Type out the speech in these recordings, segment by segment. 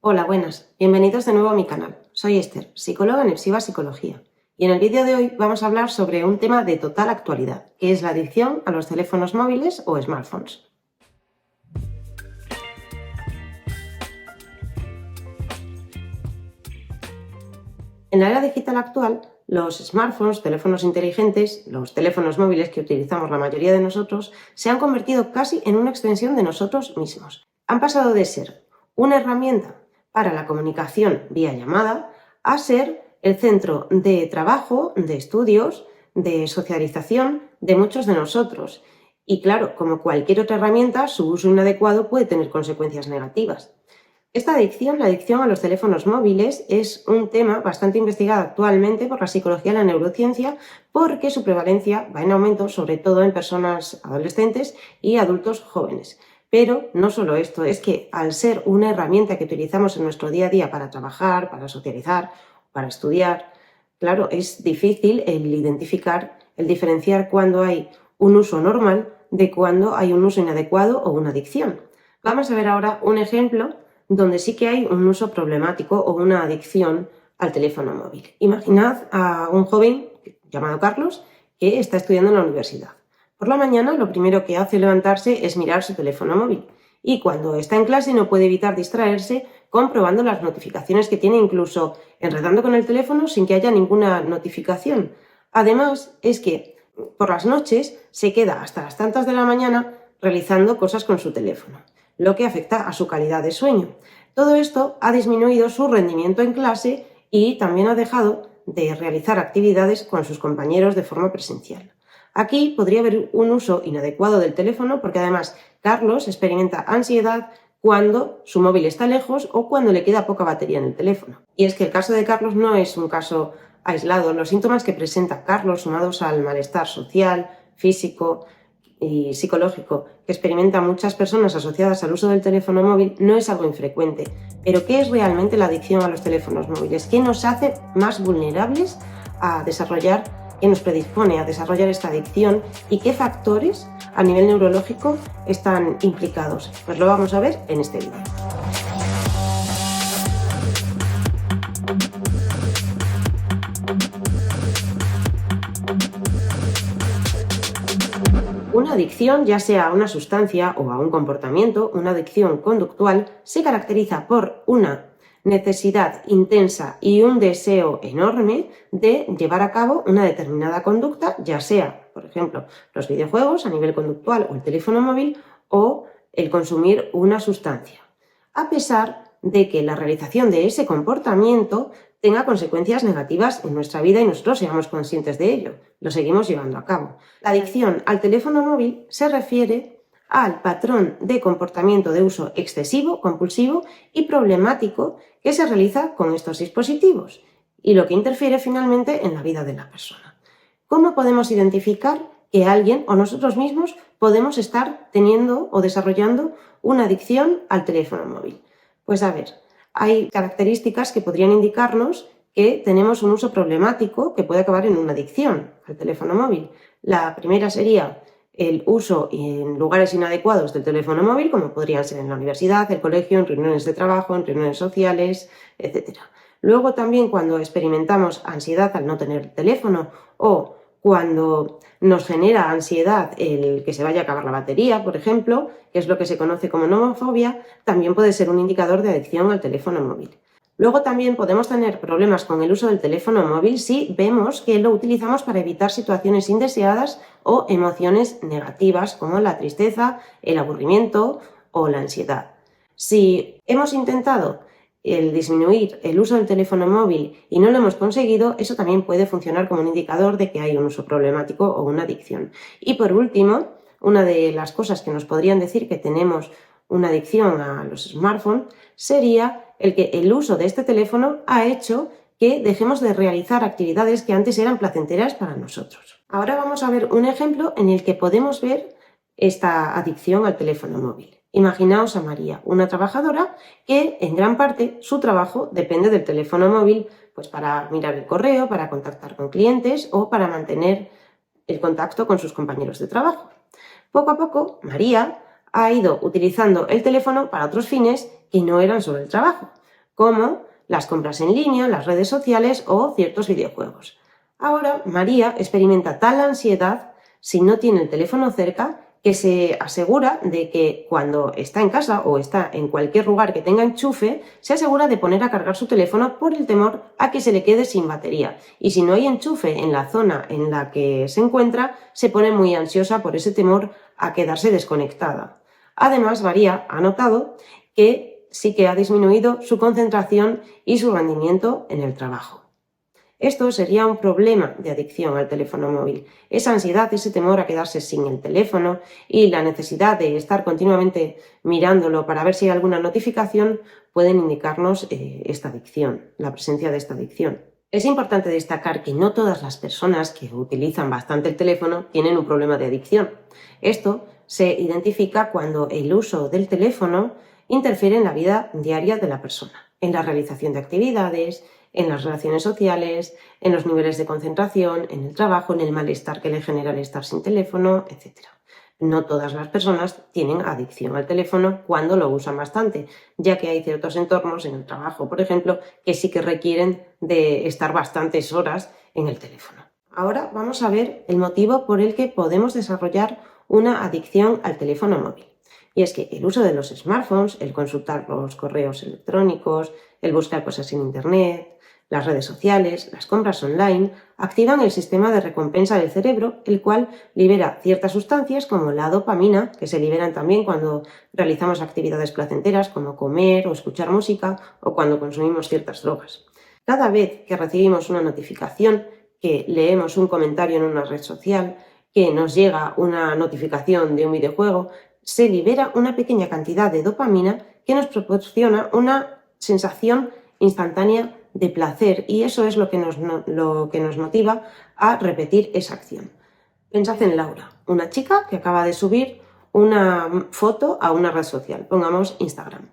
Hola, buenas. Bienvenidos de nuevo a mi canal. Soy Esther, psicóloga en Epsiba Psicología. Y en el vídeo de hoy vamos a hablar sobre un tema de total actualidad, que es la adicción a los teléfonos móviles o smartphones. En la era digital actual, los smartphones, teléfonos inteligentes, los teléfonos móviles que utilizamos la mayoría de nosotros, se han convertido casi en una extensión de nosotros mismos. Han pasado de ser una herramienta para la comunicación vía llamada a ser el centro de trabajo, de estudios, de socialización de muchos de nosotros. Y claro, como cualquier otra herramienta, su uso inadecuado puede tener consecuencias negativas. Esta adicción, la adicción a los teléfonos móviles, es un tema bastante investigado actualmente por la psicología y la neurociencia porque su prevalencia va en aumento, sobre todo en personas adolescentes y adultos jóvenes. Pero no solo esto, es que al ser una herramienta que utilizamos en nuestro día a día para trabajar, para socializar, para estudiar, claro, es difícil el identificar, el diferenciar cuando hay un uso normal de cuando hay un uso inadecuado o una adicción. Vamos a ver ahora un ejemplo donde sí que hay un uso problemático o una adicción al teléfono móvil. Imaginad a un joven llamado Carlos que está estudiando en la universidad. Por la mañana lo primero que hace al levantarse es mirar su teléfono móvil y cuando está en clase no puede evitar distraerse comprobando las notificaciones que tiene, incluso enredando con el teléfono sin que haya ninguna notificación. Además, es que por las noches se queda hasta las tantas de la mañana realizando cosas con su teléfono, lo que afecta a su calidad de sueño. Todo esto ha disminuido su rendimiento en clase y también ha dejado de realizar actividades con sus compañeros de forma presencial. Aquí podría haber un uso inadecuado del teléfono porque además Carlos experimenta ansiedad cuando su móvil está lejos o cuando le queda poca batería en el teléfono. Y es que el caso de Carlos no es un caso aislado. Los síntomas que presenta Carlos, sumados al malestar social, físico y psicológico que experimentan muchas personas asociadas al uso del teléfono móvil, no es algo infrecuente. Pero ¿qué es realmente la adicción a los teléfonos móviles? ¿Qué nos hace más vulnerables a desarrollar, qué nos predispone a desarrollar esta adicción y qué factores a nivel neurológico están implicados? Pues lo vamos a ver en este vídeo. Una adicción, ya sea a una sustancia o a un comportamiento, una adicción conductual, se caracteriza por una necesidad intensa y un deseo enorme de llevar a cabo una determinada conducta, ya sea, por ejemplo, los videojuegos a nivel conductual o el teléfono móvil o el consumir una sustancia, a pesar de que la realización de ese comportamiento tenga consecuencias negativas en nuestra vida y nosotros seamos conscientes de ello. Lo seguimos llevando a cabo. La adicción al teléfono móvil se refiere al patrón de comportamiento de uso excesivo, compulsivo y problemático que se realiza con estos dispositivos y lo que interfiere finalmente en la vida de la persona. ¿Cómo podemos identificar que alguien o nosotros mismos podemos estar teniendo o desarrollando una adicción al teléfono móvil? Pues a ver, hay características que podrían indicarnos que tenemos un uso problemático que puede acabar en una adicción al teléfono móvil. La primera sería el uso en lugares inadecuados del teléfono móvil, como podrían ser en la universidad, el colegio, en reuniones de trabajo, en reuniones sociales, etc. Luego también cuando experimentamos ansiedad al no tener teléfono o cuando nos genera ansiedad el que se vaya a acabar la batería, por ejemplo, que es lo que se conoce como nomofobia, también puede ser un indicador de adicción al teléfono móvil. Luego también podemos tener problemas con el uso del teléfono móvil si vemos que lo utilizamos para evitar situaciones indeseadas o emociones negativas como la tristeza, el aburrimiento o la ansiedad. Si hemos intentado el disminuir el uso del teléfono móvil y no lo hemos conseguido, eso también puede funcionar como un indicador de que hay un uso problemático o una adicción. Y por último, una de las cosas que nos podrían decir que tenemos una adicción a los smartphones sería el que el uso de este teléfono ha hecho que dejemos de realizar actividades que antes eran placenteras para nosotros. Ahora vamos a ver un ejemplo en el que podemos ver esta adicción al teléfono móvil. Imaginaos a María, una trabajadora que en gran parte su trabajo depende del teléfono móvil, pues para mirar el correo, para contactar con clientes o para mantener el contacto con sus compañeros de trabajo. Poco a poco, María ha ido utilizando el teléfono para otros fines que no eran solo el trabajo. como las compras en línea, las redes sociales o ciertos videojuegos. Ahora, María experimenta tal ansiedad si no tiene el teléfono cerca que se asegura de que cuando está en casa o está en cualquier lugar que tenga enchufe, se asegura de poner a cargar su teléfono por el temor a que se le quede sin batería. Y si no hay enchufe en la zona en la que se encuentra, se pone muy ansiosa por ese temor a quedarse desconectada. Además, María ha notado que sí que ha disminuido su concentración y su rendimiento en el trabajo. Esto sería un problema de adicción al teléfono móvil. Esa ansiedad, ese temor a quedarse sin el teléfono y la necesidad de estar continuamente mirándolo para ver si hay alguna notificación pueden indicarnos esta adicción, la presencia de esta adicción. Es importante destacar que no todas las personas que utilizan bastante el teléfono tienen un problema de adicción. Esto se identifica cuando el uso del teléfono interfiere en la vida diaria de la persona, en la realización de actividades, en las relaciones sociales, en los niveles de concentración, en el trabajo, en el malestar que le genera el estar sin teléfono, etc. No todas las personas tienen adicción al teléfono cuando lo usan bastante, ya que hay ciertos entornos en el trabajo, por ejemplo, que sí que requieren de estar bastantes horas en el teléfono. Ahora vamos a ver el motivo por el que podemos desarrollar una adicción al teléfono móvil. Y es que el uso de los smartphones, el consultar los correos electrónicos, el buscar cosas en Internet, las redes sociales, las compras online, activan el sistema de recompensa del cerebro, el cual libera ciertas sustancias como la dopamina, que se liberan también cuando realizamos actividades placenteras como comer o escuchar música o cuando consumimos ciertas drogas. Cada vez que recibimos una notificación, que leemos un comentario en una red social, que nos llega una notificación de un videojuego, se libera una pequeña cantidad de dopamina que nos proporciona una sensación instantánea de placer y eso es lo que nos motiva a repetir esa acción. Pensad en Laura, una chica que acaba de subir una foto a una red social, pongamos Instagram.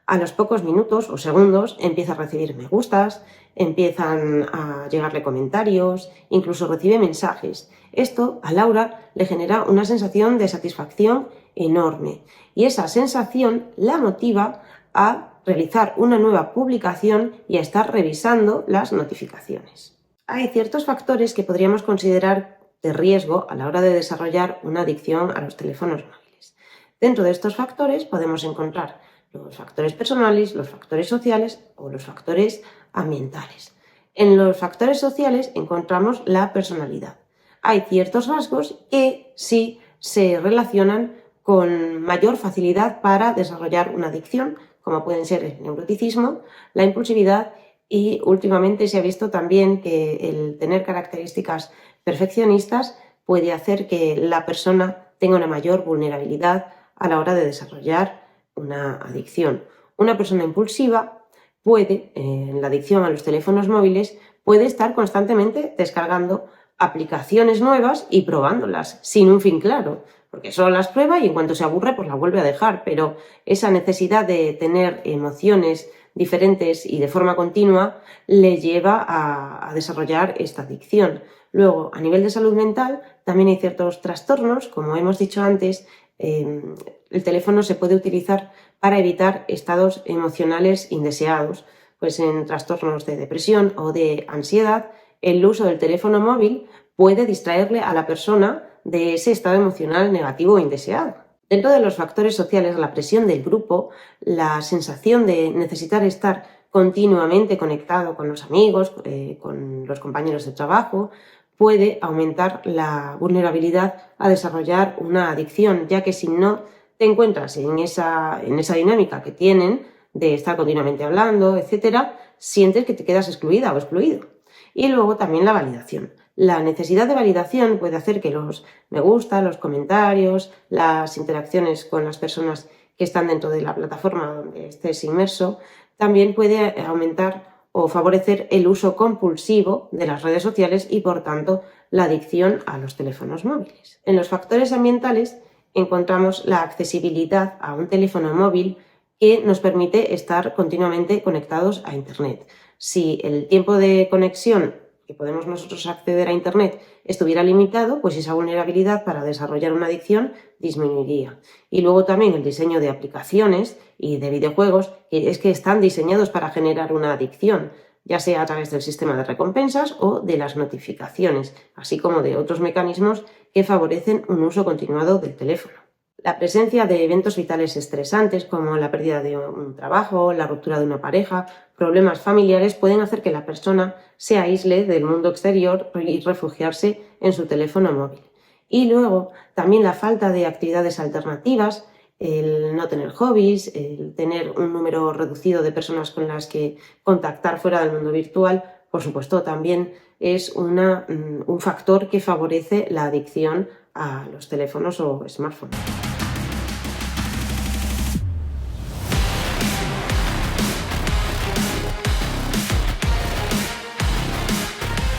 A los pocos minutos o segundos empieza a recibir me gustas, empiezan a llegarle comentarios, incluso recibe mensajes. Esto a Laura le genera una sensación de satisfacción enorme y esa sensación la motiva a realizar una nueva publicación y a estar revisando las notificaciones. Hay ciertos factores que podríamos considerar de riesgo a la hora de desarrollar una adicción a los teléfonos móviles. Dentro de estos factores podemos encontrar los factores personales, los factores sociales o los factores ambientales. En los factores sociales encontramos la personalidad. Hay ciertos rasgos que sí se relacionan con mayor facilidad para desarrollar una adicción, como pueden ser el neuroticismo, la impulsividad y últimamente se ha visto también que el tener características perfeccionistas puede hacer que la persona tenga una mayor vulnerabilidad a la hora de desarrollar una adicción. Una persona impulsiva puede, en la adicción a los teléfonos móviles, puede estar constantemente descargando aplicaciones nuevas y probándolas sin un fin claro, porque solo las prueba y en cuanto se aburre pues la vuelve a dejar, pero esa necesidad de tener emociones diferentes y de forma continua le lleva a desarrollar esta adicción. Luego, a nivel de salud mental, también hay ciertos trastornos, como hemos dicho antes, el teléfono se puede utilizar para evitar estados emocionales indeseados, pues en trastornos de depresión o de ansiedad, el uso del teléfono móvil puede distraerle a la persona de ese estado emocional negativo o indeseado. Dentro de los factores sociales, la presión del grupo, la sensación de necesitar estar continuamente conectado con los amigos, con los compañeros de trabajo, puede aumentar la vulnerabilidad a desarrollar una adicción, ya que si no te encuentras en esa dinámica que tienen de estar continuamente hablando, etcétera, sientes que te quedas excluida o excluido. Y luego también la validación. La necesidad de validación puede hacer que los me gusta, los comentarios, las interacciones con las personas que están dentro de la plataforma donde estés inmerso, también puede aumentar o favorecer el uso compulsivo de las redes sociales y, por tanto, la adicción a los teléfonos móviles. En los factores ambientales encontramos la accesibilidad a un teléfono móvil que nos permite estar continuamente conectados a Internet. Si el tiempo de conexión que podemos nosotros acceder a Internet estuviera limitado, pues esa vulnerabilidad para desarrollar una adicción disminuiría. Y luego también el diseño de aplicaciones y de videojuegos, que es que están diseñados para generar una adicción, ya sea a través del sistema de recompensas o de las notificaciones, así como de otros mecanismos que favorecen un uso continuado del teléfono. La presencia de eventos vitales estresantes como la pérdida de un trabajo, la ruptura de una pareja, problemas familiares pueden hacer que la persona se aísle del mundo exterior y refugiarse en su teléfono móvil. Y luego también la falta de actividades alternativas, el no tener hobbies, el tener un número reducido de personas con las que contactar fuera del mundo virtual, por supuesto también es un factor que favorece la adicción a los teléfonos o smartphones.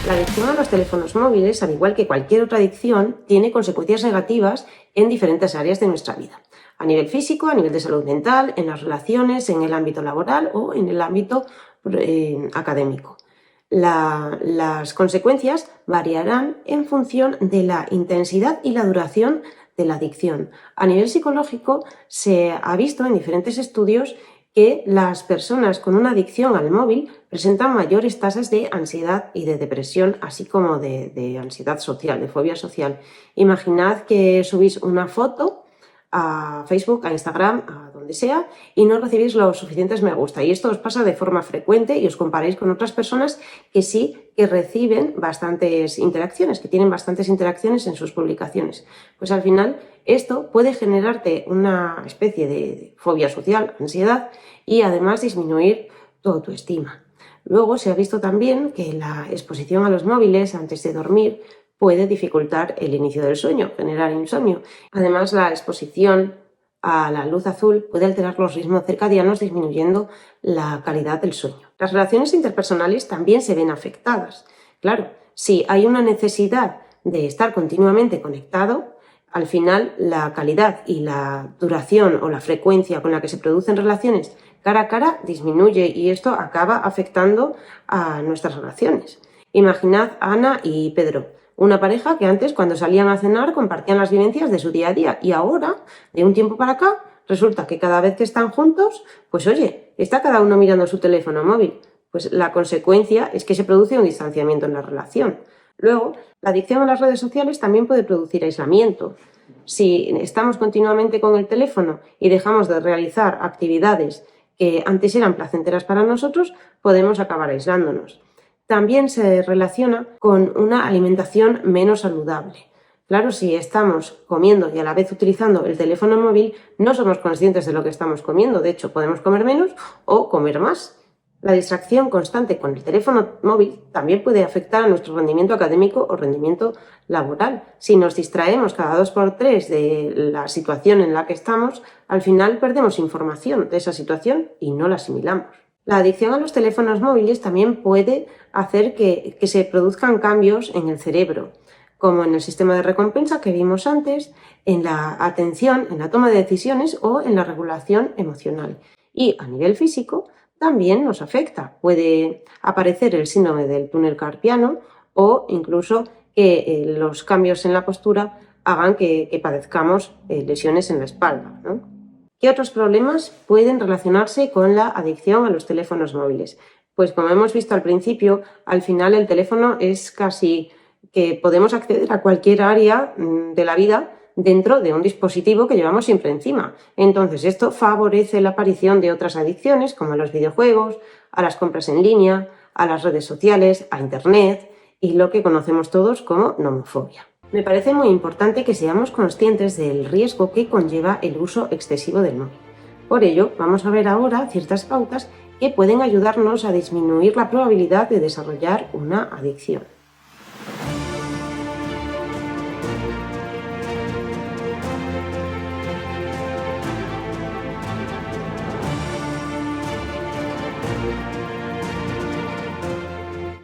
La adicción a los teléfonos móviles, al igual que cualquier otra adicción, tiene consecuencias negativas en diferentes áreas de nuestra vida. A nivel físico, a nivel de salud mental, en las relaciones, en el ámbito laboral o en el ámbito académico. Las consecuencias variarán en función de la intensidad y la duración de la adicción. A nivel psicológico, se ha visto en diferentes estudios que las personas con una adicción al móvil presentan mayores tasas de ansiedad y de depresión, así como de ansiedad social, de fobia social. Imaginad que subís una foto a Facebook, a Instagram, a donde sea, y no recibís los suficientes me gusta. Y esto os pasa de forma frecuente y os comparáis con otras personas que sí que reciben bastantes interacciones, que tienen bastantes interacciones en sus publicaciones. Pues al final esto puede generarte una especie de fobia social, ansiedad, y además disminuir tu autoestima. Luego se ha visto también que la exposición a los móviles antes de dormir puede dificultar el inicio del sueño, generar insomnio. Además, la exposición a la luz azul puede alterar los ritmos circadianos, disminuyendo la calidad del sueño. Las relaciones interpersonales también se ven afectadas. Claro, si hay una necesidad de estar continuamente conectado, al final la calidad y la duración o la frecuencia con la que se producen relaciones cara a cara disminuye y esto acaba afectando a nuestras relaciones. Imaginad a Ana y Pedro, una pareja que antes, cuando salían a cenar, compartían las vivencias de su día a día y ahora, de un tiempo para acá, resulta que cada vez que están juntos, pues oye, está cada uno mirando su teléfono móvil. Pues la consecuencia es que se produce un distanciamiento en la relación. Luego, la adicción a las redes sociales también puede producir aislamiento. Si estamos continuamente con el teléfono y dejamos de realizar actividades que antes eran placenteras para nosotros, podemos acabar aislándonos. También se relaciona con una alimentación menos saludable. Claro, si estamos comiendo y a la vez utilizando el teléfono móvil, no somos conscientes de lo que estamos comiendo. De hecho, podemos comer menos o comer más. La distracción constante con el teléfono móvil también puede afectar a nuestro rendimiento académico o rendimiento laboral. Si nos distraemos cada 2 por 3 de la situación en la que estamos, al final perdemos información de esa situación y no la asimilamos. La adicción a los teléfonos móviles también puede hacer que se produzcan cambios en el cerebro, como en el sistema de recompensa que vimos antes, en la atención, en la toma de decisiones o en la regulación emocional. Y a nivel físico también nos afecta. Puede aparecer el síndrome del túnel carpiano o incluso que los cambios en la postura hagan que padezcamos lesiones en la espalda, ¿no? ¿Qué otros problemas pueden relacionarse con la adicción a los teléfonos móviles? Pues como hemos visto al principio, al final el teléfono es casi que podemos acceder a cualquier área de la vida dentro de un dispositivo que llevamos siempre encima. Entonces esto favorece la aparición de otras adicciones como a los videojuegos, a las compras en línea, a las redes sociales, a Internet y lo que conocemos todos como nomofobia. Me parece muy importante que seamos conscientes del riesgo que conlleva el uso excesivo del móvil. Por ello, vamos a ver ahora ciertas pautas que pueden ayudarnos a disminuir la probabilidad de desarrollar una adicción.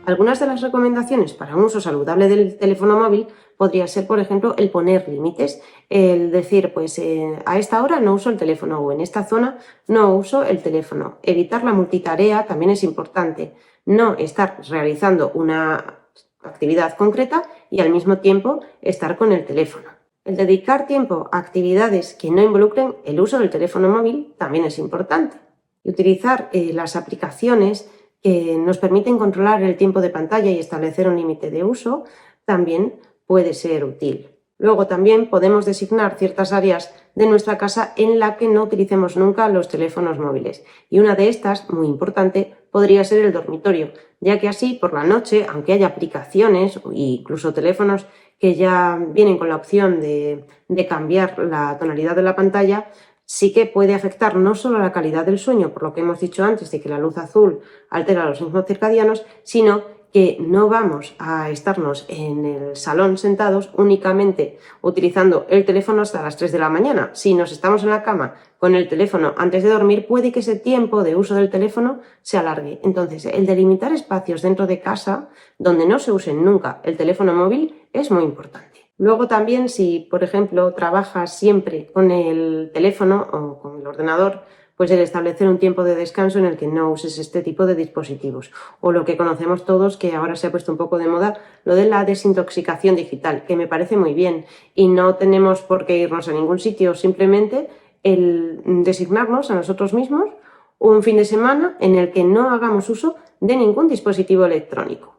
Algunas de las recomendaciones para un uso saludable del teléfono móvil podría ser, por ejemplo, el poner límites, el decir, pues a esta hora no uso el teléfono o en esta zona no uso el teléfono. Evitar la multitarea también es importante. No estar realizando una actividad concreta y al mismo tiempo estar con el teléfono. El dedicar tiempo a actividades que no involucren el uso del teléfono móvil también es importante. Y utilizar las aplicaciones que nos permiten controlar el tiempo de pantalla y establecer un límite de uso también puede ser útil. Luego también podemos designar ciertas áreas de nuestra casa en la que no utilicemos nunca los teléfonos móviles. Y una de estas, muy importante, podría ser el dormitorio, ya que así por la noche, aunque haya aplicaciones e incluso teléfonos que ya vienen con la opción de cambiar la tonalidad de la pantalla, sí que puede afectar no solo la calidad del sueño, por lo que hemos dicho antes de que la luz azul altera los ritmos circadianos, sino que no vamos a estarnos en el salón sentados únicamente utilizando el teléfono hasta las 3 de la mañana. Si nos estamos en la cama con el teléfono antes de dormir, puede que ese tiempo de uso del teléfono se alargue. Entonces, el delimitar espacios dentro de casa donde no se use nunca el teléfono móvil es muy importante. Luego también, si por ejemplo trabajas siempre con el teléfono o con el ordenador, pues el establecer un tiempo de descanso en el que no uses este tipo de dispositivos. O lo que conocemos todos, que ahora se ha puesto un poco de moda, lo de la desintoxicación digital, que me parece muy bien. Y no tenemos por qué irnos a ningún sitio, simplemente el designarnos a nosotros mismos un fin de semana en el que no hagamos uso de ningún dispositivo electrónico.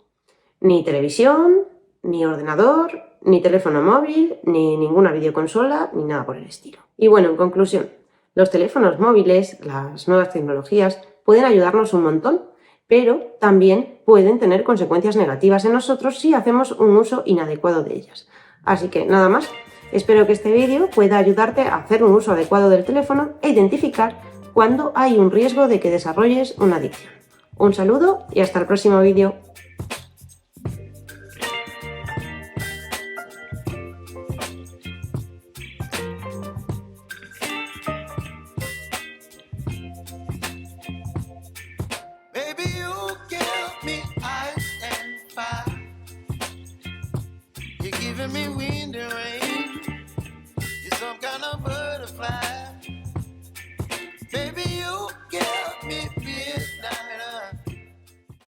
Ni televisión, ni ordenador, ni teléfono móvil, ni ninguna videoconsola, ni nada por el estilo. Y bueno, en conclusión, los teléfonos móviles, las nuevas tecnologías, pueden ayudarnos un montón, pero también pueden tener consecuencias negativas en nosotros si hacemos un uso inadecuado de ellas. Así que nada más, espero que este vídeo pueda ayudarte a hacer un uso adecuado del teléfono e identificar cuando hay un riesgo de que desarrolles una adicción. Un saludo y hasta el próximo vídeo. You're giving me wind and rain. You're some kind of butterfly.